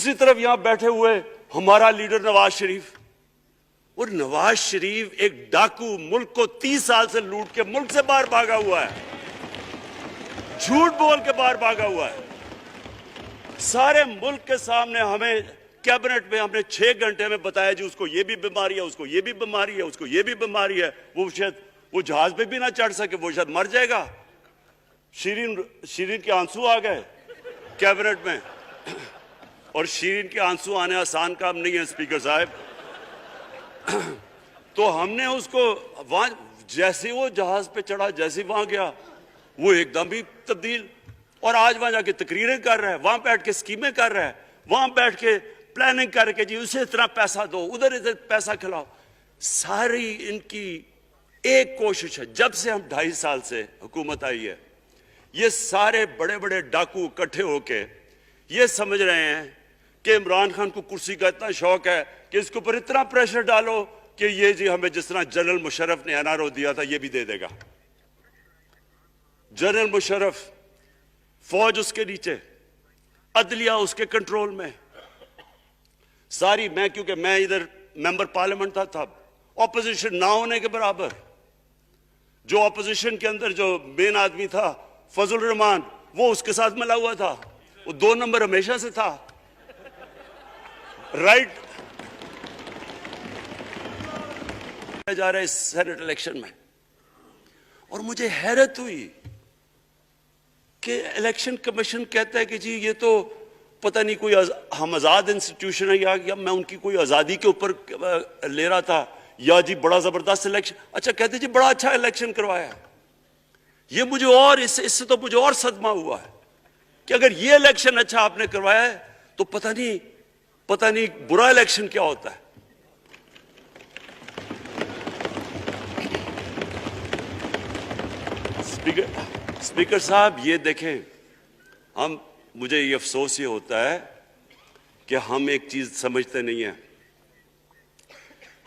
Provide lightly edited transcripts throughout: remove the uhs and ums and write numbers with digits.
دوسری طرف یہاں بیٹھے ہوئے ہمارا لیڈر نواز شریف، اور نواز شریف ایک ڈاکو، ملک کو 30 سال سے لوٹ کے ملک سے باہر بھاگا ہوا ہے، جھوٹ بول کے باہر بھاگا ہوا ہے۔ سارے ملک کے سامنے ہمیں کیبنٹ میں ہم نے 6 گھنٹے میں بتایا جی اس کو یہ بھی بیماری ہے، اس کو یہ بھی بیماری ہے، اس کو یہ بھی بیماری ہے، وہ شاید وہ جہاز پہ بھی نہ چڑھ سکے، وہ شاید مر جائے گا۔ شیرین کے آنسو آ گئے کیبنٹ میں، اور شیرین کے آنسو آنے آسان کام نہیں ہے اسپیکر صاحب۔ تو ہم نے اس کو وہاں جیسے وہ جہاز پہ چڑھا، جیسے وہاں گیا وہ ایک دم ہی تبدیل، اور آج وہاں جا کے تقریریں کر رہا ہے، وہاں بیٹھ کے اسکیمیں کر رہا ہے، وہاں بیٹھ کے پلاننگ کر کے جی اسے اتنا پیسہ دو، ادھر پیسہ کھلاؤ۔ ساری ان کی ایک کوشش ہے، جب سے ہم 2.5 سال سے حکومت آئی ہے، یہ سارے بڑے بڑے ڈاکو اکٹھے ہو کے یہ سمجھ رہے ہیں کہ عمران خان کو کرسی کا اتنا شوق ہے کہ اس کے اوپر اتنا پریشر ڈالو کہ یہ جی ہمیں جس طرح جنرل مشرف نے این آر او دیا تھا یہ بھی دے دے گا۔ جنرل مشرف، فوج اس کے نیچے، عدلیہ اس کے کنٹرول میں، ساری میں کیونکہ میں ادھر ممبر پارلیمنٹ تھا اپوزیشن نہ ہونے کے برابر، جو اپوزیشن کے اندر جو مین آدمی تھا فضل الرحمان وہ اس کے ساتھ ملا ہوا تھا، وہ 2 نمبر ہمیشہ سے تھا، رائٹ جا رہا ہے اس سینٹ الیکشن میں۔ اور مجھے حیرت ہوئی کہ الیکشن کمیشن کہتا ہے کہ جی یہ تو پتہ نہیں کوئی ہم آزاد انسٹیٹیوشن ہے یا میں ان کی کوئی آزادی کے اوپر لے رہا تھا، یا جی بڑا زبردست الیکشن، اچھا کہتے جی بڑا اچھا الیکشن کروایا۔ یہ مجھے اور اس سے تو مجھے اور صدمہ ہوا ہے کہ اگر یہ الیکشن اچھا آپ نے کروایا ہے تو پتہ نہیں برا الیکشن کیا ہوتا ہے۔ اسپیکر صاحب یہ دیکھیں، مجھے یہ افسوس یہ ہوتا ہے کہ ہم ایک چیز سمجھتے نہیں ہیں۔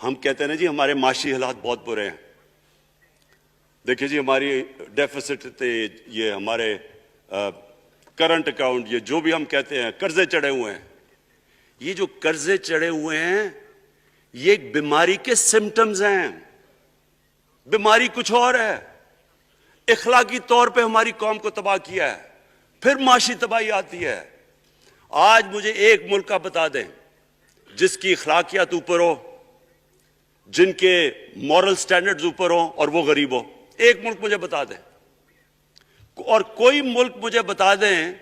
ہم کہتے ہیں نا جی ہمارے معاشی حالات بہت برے ہیں، دیکھیں جی ہماری ڈیفیسٹ تھے، یہ ہمارے کرنٹ اکاؤنٹ، یہ جو بھی ہم کہتے ہیں قرضے چڑھے ہوئے ہیں۔ یہ جو قرضے چڑھے ہوئے ہیں یہ ایک بیماری کے سمٹمز ہیں، بیماری کچھ اور ہے۔ اخلاقی طور پہ ہماری قوم کو تباہ کیا ہے، پھر معاشی تباہی آتی ہے۔ آج مجھے ایک ملک کا بتا دیں جس کی اخلاقیات اوپر ہو، جن کے مورل سٹینڈرڈز اوپر ہوں اور وہ غریب ہو، ایک ملک مجھے بتا دیں۔ اور کوئی ملک مجھے بتا دیں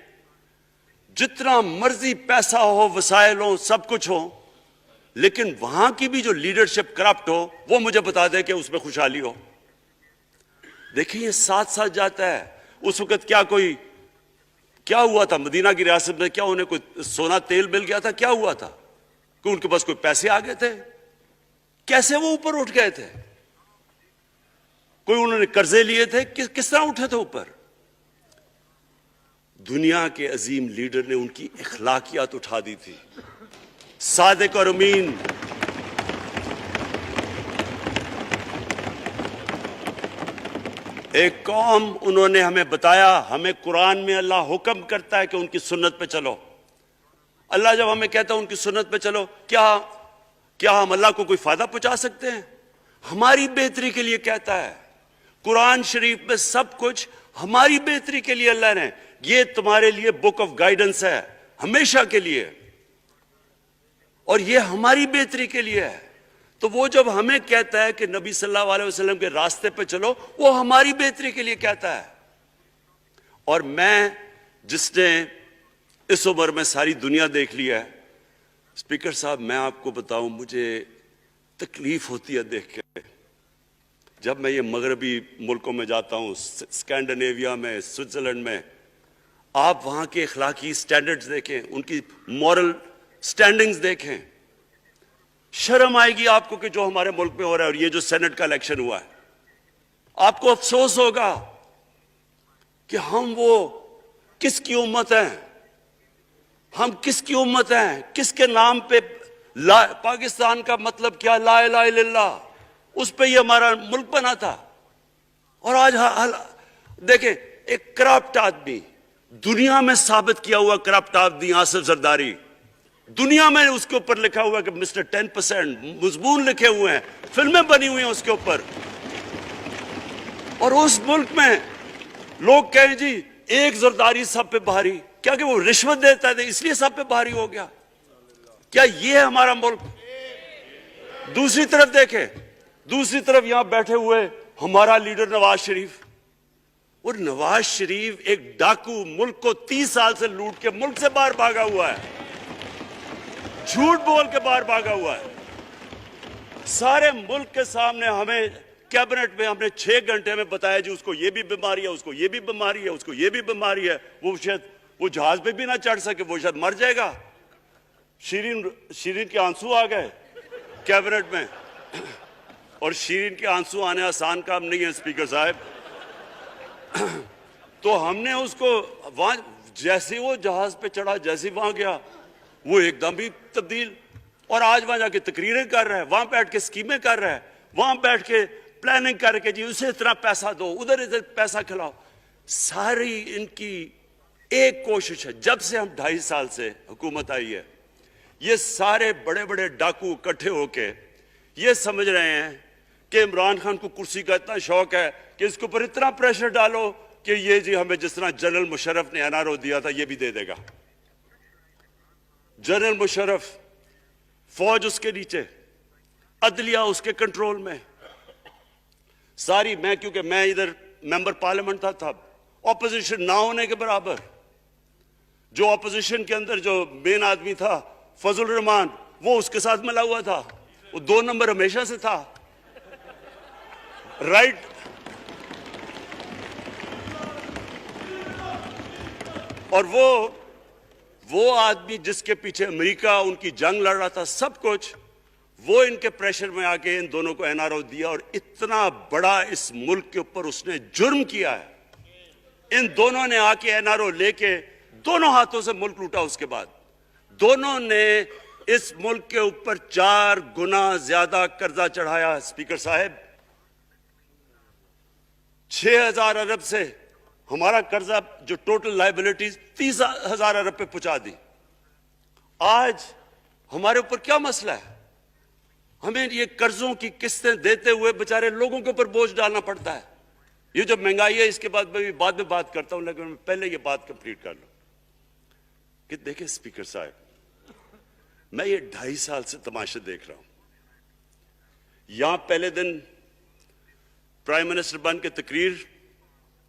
جتنا مرضی پیسہ ہو، وسائل ہو، سب کچھ ہو، لیکن وہاں کی بھی جو لیڈرشپ کرپٹ ہو وہ مجھے بتا دیں کہ اس میں خوشحالی ہو۔ دیکھیں یہ ساتھ ساتھ جاتا ہے۔ اس وقت کیا ہوا تھا مدینہ کی ریاست میں؟ کیا انہیں کوئی سونا تیل مل گیا تھا؟ کیا ہوا تھا کہ ان کے پاس کوئی پیسے آ گئے تھے؟ کیسے وہ اوپر اٹھ گئے تھے؟ کوئی انہوں نے قرضے لیے تھے؟ کس طرح اٹھے تھے اوپر؟ دنیا کے عظیم لیڈر نے ان کی اخلاقیات اٹھا دی تھی، صادق اور امین۔ ایک قوم انہوں نے ہمیں بتایا، ہمیں قرآن میں اللہ حکم کرتا ہے کہ ان کی سنت پہ چلو۔ اللہ جب ہمیں کہتا ہے ان کی سنت پہ چلو، کیا ہم اللہ کو کوئی فائدہ پہنچا سکتے ہیں؟ ہماری بہتری کے لیے کہتا ہے قرآن شریف میں، سب کچھ ہماری بہتری کے لیے اللہ نے، یہ تمہارے لیے بک آف گائیڈنس ہے ہمیشہ کے لیے، اور یہ ہماری بہتری کے لیے ہے۔ تو وہ جب ہمیں کہتا ہے کہ نبی صلی اللہ علیہ وسلم کے راستے پہ چلو، وہ ہماری بہتری کے لیے کہتا ہے۔ اور میں جس نے اس عمر میں ساری دنیا دیکھ لیا ہے، اسپیکر صاحب میں آپ کو بتاؤں مجھے تکلیف ہوتی ہے دیکھ کے، جب میں یہ مغربی ملکوں میں جاتا ہوں، اسکینڈینیویا میں، سوئٹزرلینڈ میں، آپ وہاں کے اخلاقی سٹینڈرڈز دیکھیں، ان کی مورل سٹینڈنگز دیکھیں، شرم آئے گی آپ کو کہ جو ہمارے ملک میں ہو رہا ہے۔ اور یہ جو سینٹ کا الیکشن ہوا ہے، آپ کو افسوس ہوگا کہ ہم وہ کس کی امت ہیں، ہم کس کی امت ہیں، کس کے نام پہ پاکستان کا مطلب کیا، لا الہ الا اللہ، اس پہ یہ ہمارا ملک بنا تھا۔ اور آج دیکھیں ایک کرپٹ آدمی، دنیا میں ثابت کیا ہوا کرپٹ آدمی آصف زرداری، دنیا میں اس کے اوپر لکھا ہوا ہے کہ مسٹر 10%، مضمون لکھے ہوئے ہیں، فلمیں بنی ہوئی ہیں اس کے اوپر. اور اس ملک میں لوگ کہیں جی ایک زرداری سب پہ بھاری، کیا کہ وہ رشوت دیتا ہے اس لیے سب پہ بھاری ہو گیا؟ کیا یہ ہے ہمارا ملک؟ دوسری طرف دیکھیں، دوسری طرف یہاں بیٹھے ہوئے ہمارا لیڈر نواز شریف. اور نواز شریف ایک ڈاکو، ملک کو 30 سال سے لوٹ کے ملک سے باہر بھاگا ہوا ہے، جھوٹ بول کے باہر بھاگا ہوا ہے. سارے ملک کے سامنے ہمیں کیبنٹ میں ہم نے 6 گھنٹے میں بتایا جی اس کو یہ بھی بیماری ہے، اس کو یہ بھی بیماری ہے، اس کو یہ بھی بیماری ہے، وہ شاید وہ جہاز پہ بھی نہ چڑھ سکے، وہ شاید مر جائے گا. شیرین کے آنسو آ گئے کیبنٹ میں، اور شیرین کے آنسو آنے آسان کام نہیں ہے اسپیکر صاحب. تو ہم نے اس کو وہاں جیسے وہ جہاز پہ چڑھا، جیسے وہاں گیا وہ ایک دم بھی تبدیل، اور آج وہاں جا کے تقریریں کر رہا ہے، وہاں بیٹھ کے اسکیمیں کر رہا ہے، وہاں بیٹھ کے پلاننگ کر کے جی اسے اتنا پیسہ دو، ادھر ادھر پیسہ کھلاؤ. ساری ان کی ایک کوشش ہے جب سے ہم 2.5 سال سے حکومت آئی ہے، یہ سارے بڑے بڑے ڈاکو اکٹھے ہو کے یہ سمجھ رہے ہیں کہ عمران خان کو کرسی کا اتنا شوق ہے کہ اس کے اوپر اتنا پریشر ڈالو کہ یہ جی ہمیں جس طرح جنرل مشرف نے NRO دیا تھا یہ بھی دے دے گا. جنرل مشرف، فوج اس کے نیچے، عدلیہ اس کے کنٹرول میں ساری. میں کیونکہ میں ادھر ممبر پارلیمنٹ تھا اپوزیشن نہ ہونے کے برابر. جو اپوزیشن کے اندر جو مین آدمی تھا فضل الرحمان، وہ اس کے ساتھ ملا ہوا تھا، وہ 2 نمبر ہمیشہ سے تھا. رائٹ، اور وہ آدمی جس کے پیچھے امریکہ ان کی جنگ لڑ رہا تھا، سب کچھ وہ ان کے پریشر میں آ کے ان دونوں کو NRO دیا. اور اتنا بڑا اس ملک کے اوپر اس نے جرم کیا ہے. ان دونوں نے آ کے NRO لے کے دونوں ہاتھوں سے ملک لوٹا. اس کے بعد دونوں نے اس ملک کے اوپر 4 گنا زیادہ قرضہ چڑھایا. اسپیکر صاحب، 6,000 ارب سے ہمارا قرضہ جو ٹوٹل لائبلٹیز 30,000 ارب پہ پہنچا دی. آج ہمارے اوپر کیا مسئلہ ہے؟ ہمیں یہ قرضوں کی قسطیں دیتے ہوئے بیچارے لوگوں کے اوپر بوجھ ڈالنا پڑتا ہے. یہ جو مہنگائی ہے اس کے بعد میں بعد میں بات کرتا ہوں، لیکن میں پہلے یہ بات کمپلیٹ کر لوں کہ دیکھیں اسپیکر صاحب، میں یہ 2.5 سال سے تماشا دیکھ رہا ہوں. یہاں پہلے دن پرائم منسٹر بن کے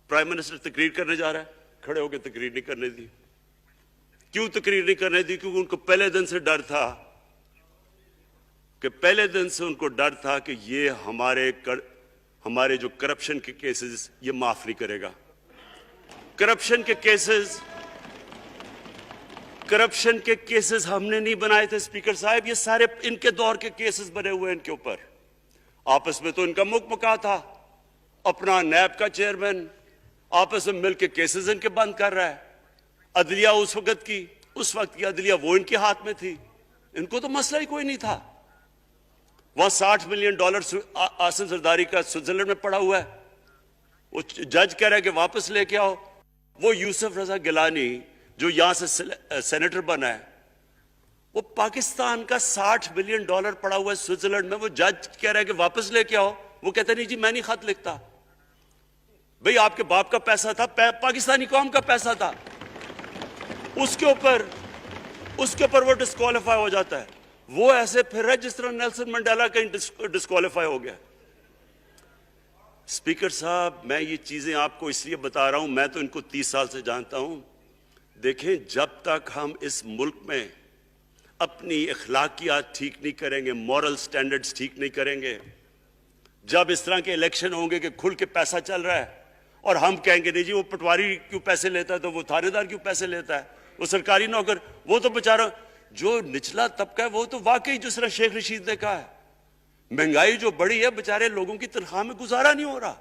پرائم منسٹر تقریر کرنے جا رہا ہے، کھڑے ہو کے تقریر نہیں کرنے دی. کیوں تقریر نہیں کرنے دی؟ کیونکہ ان کو پہلے دن سے ڈر تھا کہ یہ ہمارے جو کرپشن کے کیسز یہ معاف نہیں کرے گا. کرپشن کے کیسز ہم نے نہیں بنائے تھے اسپیکر صاحب، یہ سارے ان کے دور کے کیسز بنے ہوئے ان کے اوپر. آپس میں تو ان کا مکا تھا، اپنا نیب کا چیئرمین آپس میں مل کے کیسز ان کے بند کر رہا ہے. عدلیہ اس وقت کی عدلیہ وہ ان کے ہاتھ میں تھی، ان کو تو مسئلہ ہی کوئی نہیں تھا. وہاں $60 ملین آصف زرداری کا سوئٹزرلینڈ میں پڑا ہوا ہے. وہ جج کہہ رہا ہے کہ واپس لے کے آؤ. وہ یوسف رضا گیلانی جو یہاں سے سینیٹر بنا ہے، وہ پاکستان کا $60 ملین پڑا ہوا ہے سوئٹزرلینڈ میں. وہ جج کہہ رہا ہے کہ واپس لے کے آؤ. وہ کہتا نہیں جی میں نہیں خط لکھتا. بھئی آپ کے باپ کا پیسہ تھا، پاکستانی قوم کا پیسہ تھا. اس کے اوپر وہ ڈسکوالیفائی ہو جاتا ہے. وہ ایسے پھر رہا ہے جس طرح نیلسن منڈیلا کہیں ڈسکوالیفائی ہو گیا. اسپیکر صاحب، میں یہ چیزیں آپ کو اس لیے بتا رہا ہوں، میں تو ان کو 30 سال سے جانتا ہوں. دیکھیں، جب تک ہم اس ملک میں اپنی اخلاقیات ٹھیک نہیں کریں گے، مورل سٹینڈرڈز ٹھیک نہیں کریں گے، جب اس طرح کے الیکشن ہوں گے کہ کھل کے پیسہ چل رہا ہے اور ہم کہیں گے نہیں جی وہ پٹواری کیوں پیسے لیتا ہے، تو وہ تھانے دار کیوں پیسے لیتا ہے، وہ سرکاری نوکر، وہ تو بیچارہ جو نچلا طبقہ ہے وہ تو واقعی جس طرح شیخ رشید نے کہا ہے، مہنگائی جو بڑی ہے بیچارے لوگوں کی تنخواہ میں گزارا نہیں ہو رہا.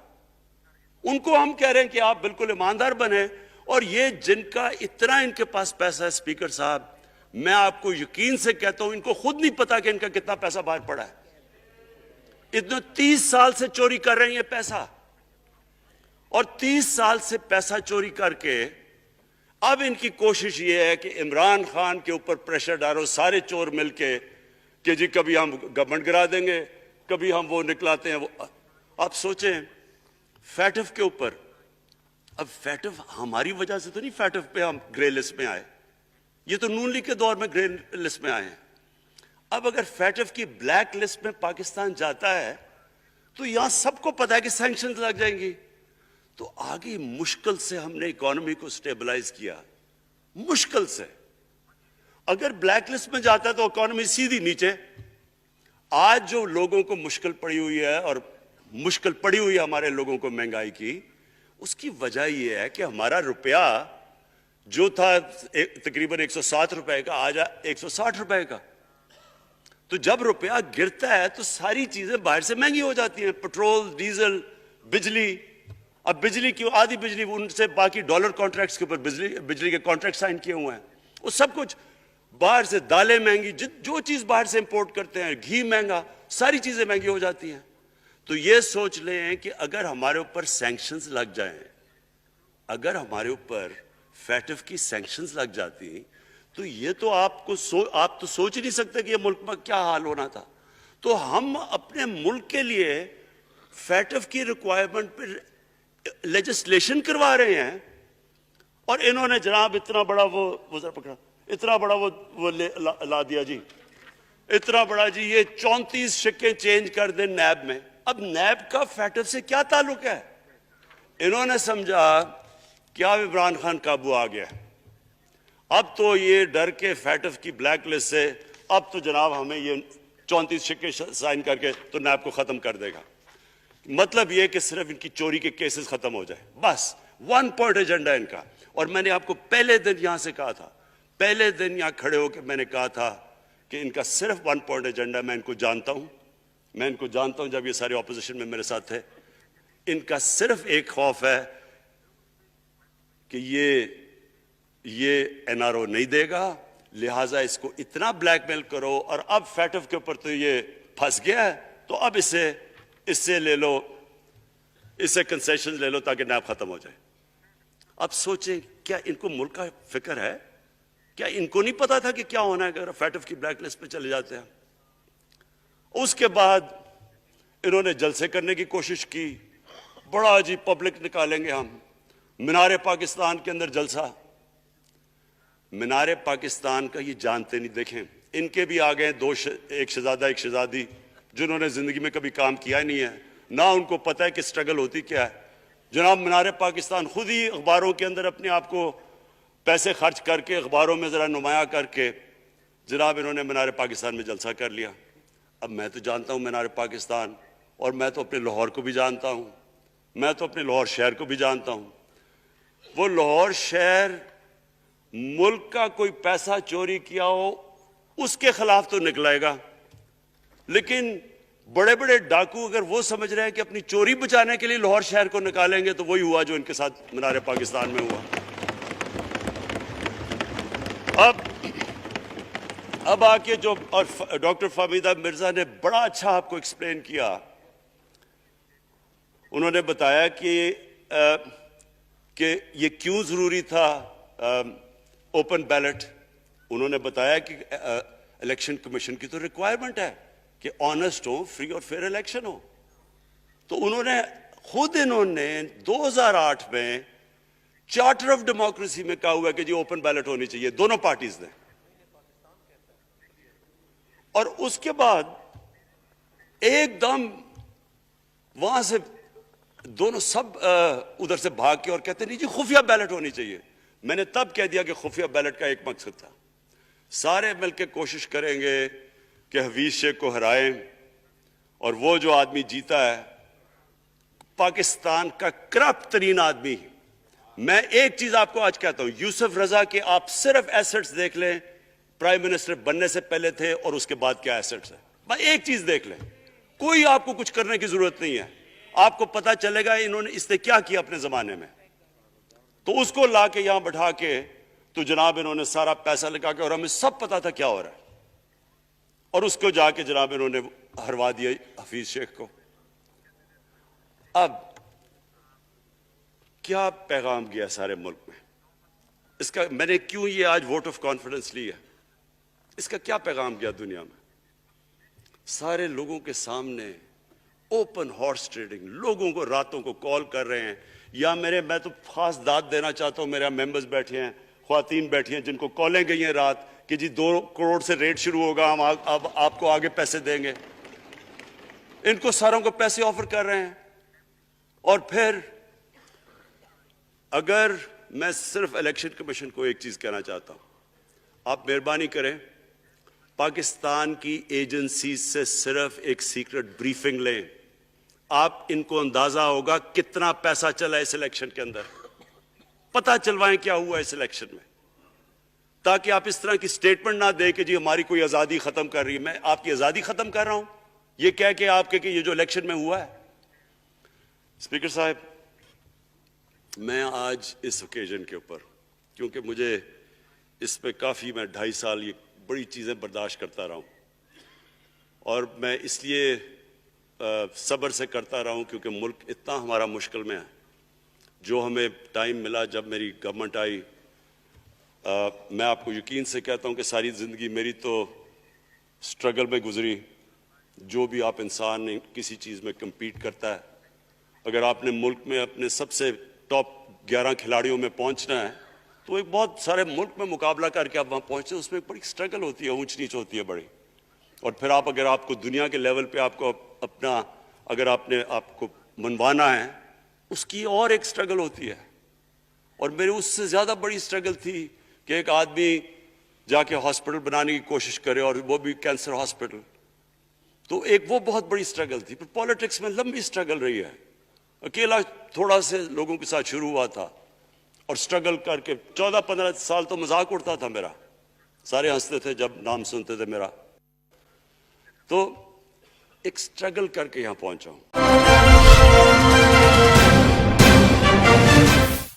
ان کو ہم کہہ رہے ہیں کہ آپ بالکل ایماندار بنیں. اور یہ جن کا اتنا ان کے پاس پیسہ ہے اسپیکر صاحب، میں آپ کو یقین سے کہتا ہوں ان کو خود نہیں پتا کہ ان کا کتنا پیسہ باہر پڑا ہے. اتنے 30 سال سے چوری کر رہے ہیں یہ پیسہ، اور 30 سال سے پیسہ چوری کر کے اب ان کی کوشش یہ ہے کہ عمران خان کے اوپر پریشر ڈالو سارے چور مل کے کہ جی کبھی ہم گورنمنٹ گرا دیں گے، کبھی ہم وہ نکلاتے ہیں وہ۔ آپ سوچیں فیٹف کے اوپر، اب فیٹف ہماری وجہ سے تو نہیں فیٹف پہ ہم گرے لسٹ میں آئے، یہ تو نون لیگ کے دور میں گرے لسٹ میں آئے ہیں۔ اب اگر فیٹف کی بلیک لسٹ میں پاکستان جاتا ہے تو یہاں سب کو پتا ہے کہ سینکشنز لگ جائیں گی، تو آگے مشکل سے ہم نے اکانومی کو سٹیبلائز کیا، مشکل سے۔ اگر بلیک لسٹ میں جاتا ہے تو اکانومی سیدھی نیچے۔ آج جو لوگوں کو مشکل پڑی ہوئی ہے، اور مشکل پڑی ہوئی ہے ہمارے لوگوں کو مہنگائی کی، اس کی وجہ یہ ہے کہ ہمارا روپیہ جو تھا تقریباً 107 روپے کا، آج 160 روپے کا۔ تو جب روپیہ گرتا ہے تو ساری چیزیں باہر سے مہنگی ہو جاتی ہیں، پٹرول، ڈیزل، بجلی۔ اب بجلی کی آدھی بجلی ان سے باقی ڈالر کانٹریکٹس کے اوپر بجلی کے کانٹریکٹ سائن کیے ہوئے ہیں، وہ سب کچھ باہر سے، دالیں مہنگی، جو چیز باہر سے امپورٹ کرتے ہیں، گھی مہنگا، ساری چیزیں مہنگی ہو جاتی ہیں۔ تو یہ سوچ لیں کہ اگر ہمارے اوپر سینکشنز لگ جائیں، اگر ہمارے اوپر فیٹف کی سینکشنز لگ جاتی تو یہ تو آپ تو سوچ ہی نہیں سکتے کہ یہ ملک میں کیا حال ہونا تھا۔ تو ہم اپنے ملک کے لیے فیٹف کی ریکوائرمنٹ پہ لیجسلیشن کروا رہے ہیں، اور انہوں نے جناب اتنا بڑا وہ ذرا پکڑا، اتنا بڑا وہ لا دیا جی، اتنا بڑا جی، یہ 34 شکیں چینج کر دیں نیب میں۔ اب نیب کا فیٹف سے کیا تعلق ہے؟ انہوں نے سمجھا کہ اب عمران خان قابو آ گیا، اب تو یہ ڈر کے فیٹف کی بلیک لسٹ سے اب تو جناب ہمیں یہ 34 شکیں سائن کر کے تو نیب کو ختم کر دے گا۔ مطلب یہ کہ صرف ان کی چوری کے کیسز ختم ہو جائے، بس ون پوائنٹ ایجنڈا ان کا۔ اور میں نے آپ کو پہلے دن یہاں سے کہا تھا، پہلے دن یہاں کھڑے ہو کے میں نے کہا تھا کہ ان کا صرف ون پوائنٹ ایجنڈا، میں ان کو جانتا ہوں، میں ان کو جانتا ہوں، جب یہ سارے اپوزیشن میں میرے ساتھ تھے، ان کا صرف ایک خوف ہے کہ یہ این آر او نہیں دے گا، لہٰذا اس کو اتنا بلیک میل کرو، اور اب فیٹف کے اوپر تو یہ پھنس گیا ہے تو اب اس سے لے لو، اس سے کنسیشن لے لو تاکہ نیب ختم ہو جائے۔ اب سوچیں کیا ان کو ملک کا فکر ہے؟ کیا ان کو نہیں پتا تھا کہ کیا ہونا ہے اگر فیٹف کی بلیک لسٹ پہ چلے جاتے ہیں؟ اس کے بعد انہوں نے جلسے کرنے کی کوشش کی، بڑا جی پبلک نکالیں گے ہم، مینار پاکستان کے اندر جلسہ۔ مینار پاکستان کا یہ جانتے نہیں، دیکھیں ان کے بھی آ گئے ایک شہزادہ ایک شہزادی جنہوں نے زندگی میں کبھی کام کیا نہیں ہے، نہ ان کو پتہ ہے کہ سٹرگل ہوتی کیا ہے۔ جناب مینار پاکستان خود ہی اخباروں کے اندر اپنے آپ کو پیسے خرچ کر کے اخباروں میں ذرا نمایاں کر کے جناب انہوں نے مینار پاکستان میں جلسہ کر لیا۔ اب میں تو جانتا ہوں مینار پاکستان، اور میں تو اپنے لاہور کو بھی جانتا ہوں، میں تو اپنے لاہور شہر کو بھی جانتا ہوں۔ وہ لاہور شہر ملک کا کوئی پیسہ چوری کیا ہو اس کے خلاف تو نکلائے گا، لیکن بڑے بڑے ڈاکو اگر وہ سمجھ رہے ہیں کہ اپنی چوری بچانے کے لیے لاہور شہر کو نکالیں گے تو وہی ہوا جو ان کے ساتھ مینار پاکستان میں ہوا۔ اب آ کے جو اور ڈاکٹر فہمیدہ مرزا نے بڑا اچھا آپ کو ایکسپلین کیا، انہوں نے بتایا کہ یہ کیوں ضروری تھا اوپن بیلٹ۔ انہوں نے بتایا کہ الیکشن کمیشن کی تو ریکوائرمنٹ ہے کہ آنسٹ ہو، فری اور فیئر الیکشن ہو۔ تو انہوں نے 2008 میں چارٹر آف ڈیموکریسی میں کہا ہوا ہے کہ جی اوپن بیلٹ ہونی چاہیے، دونوں پارٹیز نے۔ اور اس کے بعد ایک دم وہاں سے دونوں سب ادھر سے بھاگ کے اور کہتے نہیں جی خفیہ بیلٹ ہونی چاہیے۔ میں نے تب کہہ دیا کہ خفیہ بیلٹ کا ایک مقصد تھا، سارے مل کے کوشش کریں گے کہ حفیظ شیخ کو ہرائیں، اور وہ جو آدمی جیتا ہے پاکستان کا کرپٹ ترین آدمی۔ میں ایک چیز آپ کو آج کہتا ہوں، یوسف رضا کے آپ صرف ایسٹس دیکھ لیں، پرائم منسٹر بننے سے پہلے تھے اور اس کے بعد کیا ایسٹس ہیں، بس ایک چیز دیکھ لیں، کوئی آپ کو کچھ کرنے کی ضرورت نہیں ہے، آپ کو پتا چلے گا اس نے کیا کیا اپنے زمانے میں۔ تو اس کو لا کے یہاں بٹھا کے تو جناب انہوں نے سارا پیسہ لگا کے، اور ہمیں سب پتا تھا کیا ہو رہا ہے، اور اس کو جا کے جناب انہوں نے ہروا دیا حفیظ شیخ کو۔ اب کیا پیغام گیا سارے ملک میں؟ اس کا میں نے کیوں یہ آج ووٹ آف کانفیڈنس لی ہے، اس کا کیا پیغام گیا دنیا میں؟ سارے لوگوں کے سامنے اوپن ہارس ٹریڈنگ، لوگوں کو راتوں کو کال کر رہے ہیں، یا میں تو خاص داد دینا چاہتا ہوں، میرے ممبرز بیٹھے ہیں، خواتین بیٹھی ہیں جن کو کالیں گئی ہیں رات کہ جی 2 کروڑ سے ریٹ شروع ہوگا، ہم اب آپ کو آگے پیسے دیں گے. ان کو ساروں کو پیسے آفر کر رہے ہیں. اور پھر اگر میں صرف الیکشن کمیشن کو ایک چیز کہنا چاہتا ہوں، آپ مہربانی کریں پاکستان کی ایجنسیز سے صرف ایک سیکرٹ بریفنگ لیں. آپ ان کو اندازہ ہوگا کتنا پیسہ چلا اس الیکشن کے اندر، پتہ چلوائیں کیا ہوا اس الیکشن میں، تاکہ آپ اس طرح کی سٹیٹمنٹ نہ دیں کہ جی ہماری کوئی آزادی ختم کر رہی ہے. میں آپ کی آزادی ختم کر رہا ہوں یہ کہہ کے آپ کہ یہ جو الیکشن میں ہوا ہے. اسپیکر صاحب، میں آج اس اوکیزن کے اوپر، کیونکہ مجھے اس پہ کافی، میں 2.5 سال یہ بڑی چیزیں برداشت کرتا رہا ہوں، اور میں اس لیے صبر سے کرتا رہا ہوں کیونکہ ملک اتنا ہمارا مشکل میں ہے. جو ہمیں ٹائم ملا جب میری گورنمنٹ آئی، میں آپ کو یقین سے کہتا ہوں کہ ساری زندگی میری تو سٹرگل میں گزری. جو بھی آپ انسان نے کسی چیز میں کمپیٹ کرتا ہے، اگر آپ نے ملک میں اپنے سب سے ٹاپ 11 کھلاڑیوں میں پہنچنا ہے تو ایک بہت سارے ملک میں مقابلہ کر کے آپ وہاں پہنچتے ہیں. اس میں ایک بڑی سٹرگل ہوتی ہے، اونچ نیچ ہوتی ہے بڑی. اور پھر اگر آپ کو دنیا کے لیول پہ آپ کو اپنا، اگر آپ نے آپ کو منوانا ہے، اس کی اور ایک سٹرگل ہوتی ہے. اور میرے اس سے زیادہ بڑی سٹرگل تھی کہ ایک آدمی جا کے ہاسپٹل بنانے کی کوشش کرے، اور وہ بھی کینسر ہاسپٹل. تو ایک وہ بہت بڑی سٹرگل تھی. پھر پالیٹکس میں لمبی سٹرگل رہی ہے. اکیلا تھوڑا سے لوگوں کے ساتھ شروع ہوا تھا، اور سٹرگل کر کے 14-15 سال تو مذاق اڑتا تھا میرا، سارے ہنستے تھے جب نام سنتے تھے میرا. تو ایک سٹرگل کر کے یہاں پہنچا ہوں.